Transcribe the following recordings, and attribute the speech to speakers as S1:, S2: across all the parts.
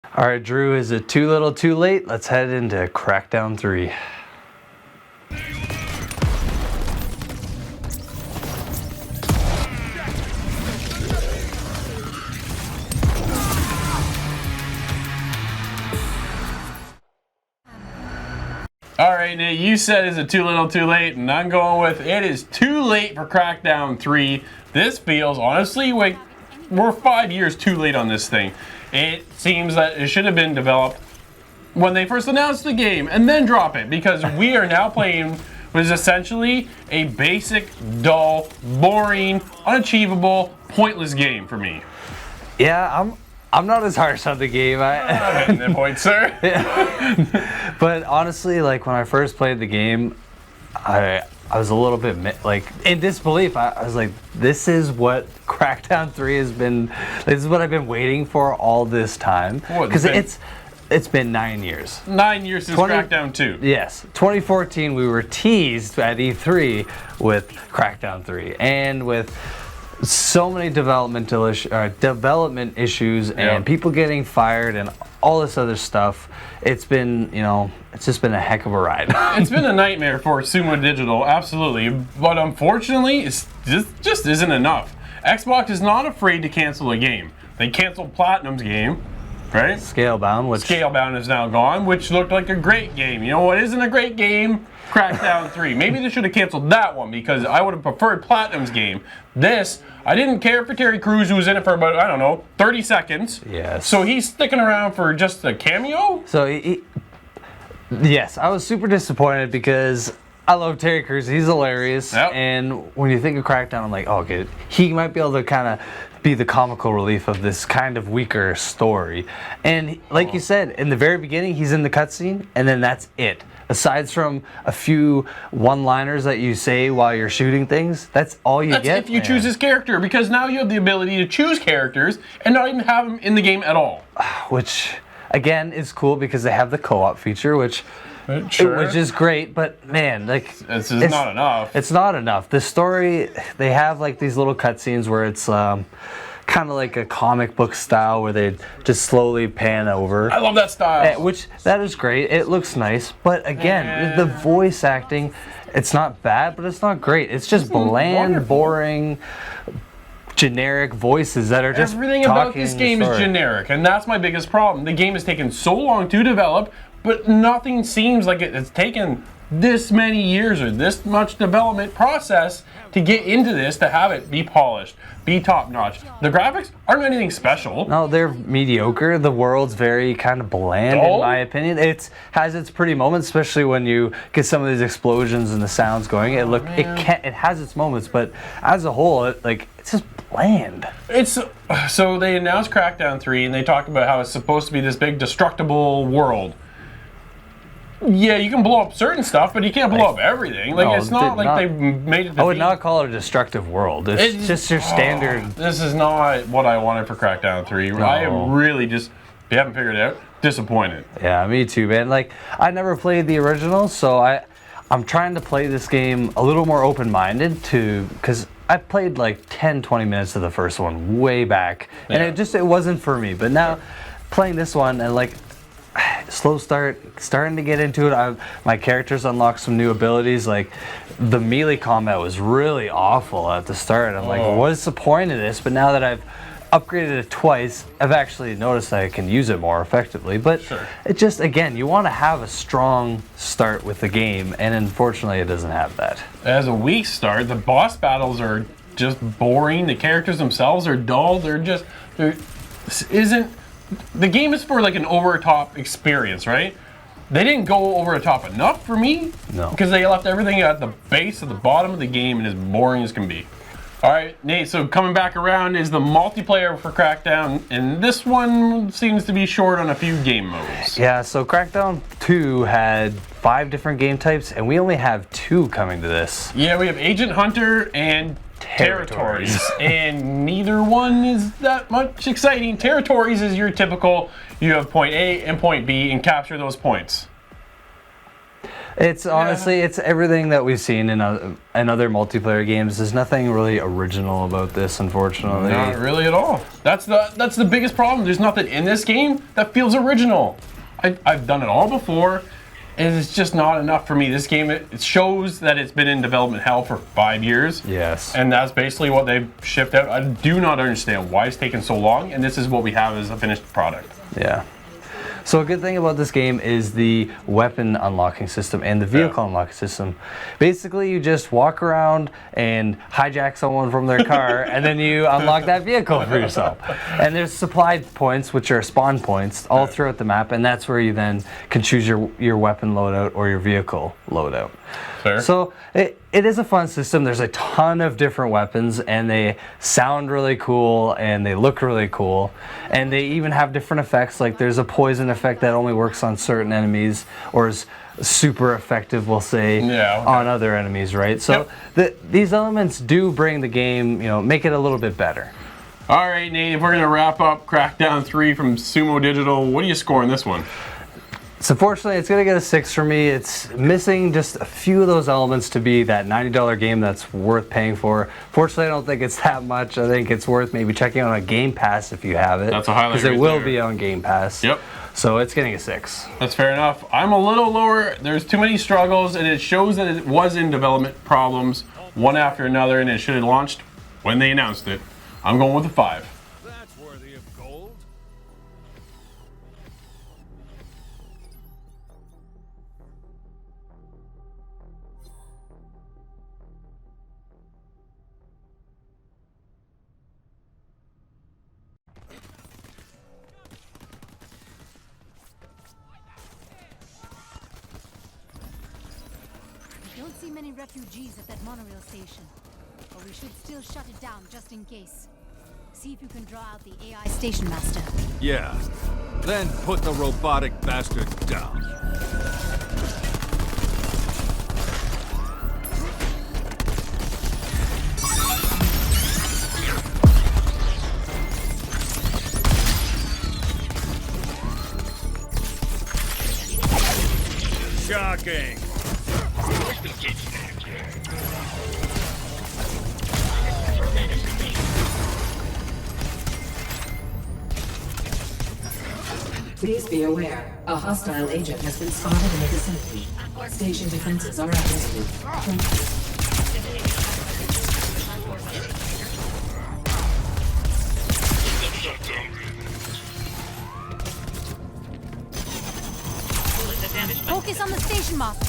S1: All right, Drew, is it too little too late? Let's head into Crackdown 3.
S2: All right, Nate, you said is it too little too late, and I'm going with it is too late for Crackdown 3. This feels, honestly, like we're 5 years too late on this thing. It seems that it should have been developed when they first announced the game and then drop it, because we are now playing what is essentially a basic, dull, boring, unachievable, pointless game for me.
S1: Yeah, I'm not as harsh on the game.
S2: Hitting point, sir.
S1: But honestly, like when I first played the game, I was a little bit like in disbelief. I was like, this is what Crackdown 3 has been. This is what I've been waiting for all this time. Because it's been 9 years.
S2: 9 years since Crackdown 2.
S1: Yes, 2014 we were teased at E3 with Crackdown 3 and with so many development issues and people getting fired and all this other stuff. It's been, it's just been a heck of a ride.
S2: It's been a nightmare for Sumo Digital, absolutely. But unfortunately, it just isn't enough. Xbox is not afraid to cancel a game. They canceled Platinum's game, right? Scalebound is now gone, which looked like a great game. You know what isn't a great game? Crackdown 3. Maybe they should have canceled that one because I would have preferred Platinum's game. This, I didn't care for Terry Crews, who was in it for about, I don't know, 30 seconds.
S1: Yes.
S2: So he's sticking around for just a cameo?
S1: So, yes, I was super disappointed because I love Terry Crews. He's hilarious.
S2: Yep.
S1: And when you think of Crackdown, I'm like, oh, okay, he might be able to kind of be the comical relief of this kind of weaker story. And like you said, in the very beginning, he's in the cutscene, and then that's it. Aside from a few one-liners that you say while you're shooting things, that's all you get.
S2: If you choose his character, because now you have the ability to choose characters and not even have them in the game at all.
S1: Which, again, is cool because they have the co-op feature, which is great. But man, like
S2: it's not enough.
S1: It's not enough. The story, they have like these little cutscenes where it's kind of like a comic book style where they just slowly pan over.
S2: I love that style.
S1: Which, that is great. It looks nice. But again, the voice acting, it's not bad, but it's not great. It's just bland, boring, generic voices that are just
S2: everything about this game is generic, and that's my biggest problem. The game has taken so long to develop, but nothing seems like it's taken this many years or this much development process to get into this, to have it be polished, be top notch. The graphics aren't anything special.
S1: No, they're mediocre. The world's very kind of bland, in my opinion. It has its pretty moments, especially when you get some of these explosions and the sounds going. It has its moments, but as a whole, it's just bland. So they announced Crackdown 3 and they talked about how it's supposed to be this big destructible world. Yeah, you can blow up certain stuff, but you can't blow up everything. It's not like they made it. I would not call it a destructive world. It's just your standard.
S2: This is not what I wanted for Crackdown 3. No. I am really just, if you haven't figured it out, disappointed.
S1: Yeah, me too, man. I never played the original, so I'm trying to play this game a little more open-minded because I played 10-20 minutes of the first one way back, and it wasn't for me. But now playing this one and slow starting to get into it. My characters unlocked some new abilities. The melee combat was really awful at the start. I'm like, what is the point of this? But now that I've upgraded it twice, I've actually noticed that I can use it more effectively. But it just, again, you want to have a strong start with the game, and unfortunately it doesn't have that.
S2: As a weak start, the boss battles are just boring. The characters themselves are dull. The game is for an over-the-top experience, right? They didn't go over the top enough for me.
S1: No.
S2: Because they left everything at the base, at the bottom of the game, and as boring as can be. All right, Nate, so coming back around is the multiplayer for Crackdown, and this one seems to be short on a few game modes.
S1: Yeah, so Crackdown 2 had 5 different game types, and we only have 2 coming to this.
S2: Yeah, we have Agent Hunter and Territories, and neither one is that much exciting. Territories is your typical, you have point A and point B and capture those points.
S1: It's honestly, it's everything that we've seen in other multiplayer games. There's nothing really original about this, unfortunately.
S2: Not really at all. That's the biggest problem. There's nothing in this game that feels original. I've done it all before, and it's just not enough for me. This game, it shows that it's been in development hell for 5 years.
S1: Yes.
S2: And that's basically what they've shipped out. I do not understand why it's taken so long, and this is what we have as a finished product.
S1: Yeah. So a good thing about this game is the weapon unlocking system and the vehicle unlocking system. Basically, you just walk around and hijack someone from their car, and then you unlock that vehicle for yourself. And there's supply points, which are spawn points, all throughout the map, and that's where you then can choose your weapon loadout or your vehicle loadout.
S2: Fair.
S1: So it is a fun system. There's a ton of different weapons, and they sound really cool, and they look really cool, and they even have different effects. Like there's a poison effect that only works on certain enemies, or is super effective, we'll say, on other enemies, right? So these elements do bring the game, make it a little bit better.
S2: All right, Nate, if we're going to wrap up Crackdown 3 from Sumo Digital, what do you score in this one?
S1: So fortunately, it's going to get a 6 for me. It's missing just a few of those elements to be that $90 game that's worth paying for. Fortunately, I don't think it's that much. I think it's worth maybe checking out on Game Pass if you have it.
S2: That's a highlight.
S1: Because it will be on Game Pass.
S2: Yep.
S1: So it's getting a 6.
S2: That's fair enough. I'm a little lower. There's too many struggles, and it shows that it was in development problems, one after another, and it should have launched when they announced it. I'm going with a 5.
S3: Don't see many refugees at that monorail station, but we should still shut it down just in case. See if you can draw out the AI station master.
S4: Yeah. Then put the robotic bastard down. Shocking.
S5: Please be aware, a hostile agent has been spotted in the vicinity. Station defenses are activated. Thank
S3: you. Focus on the station master.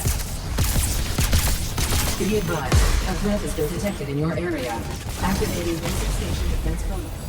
S5: Be advised, a threat has been detected in your area. Activating basic station defense protocol.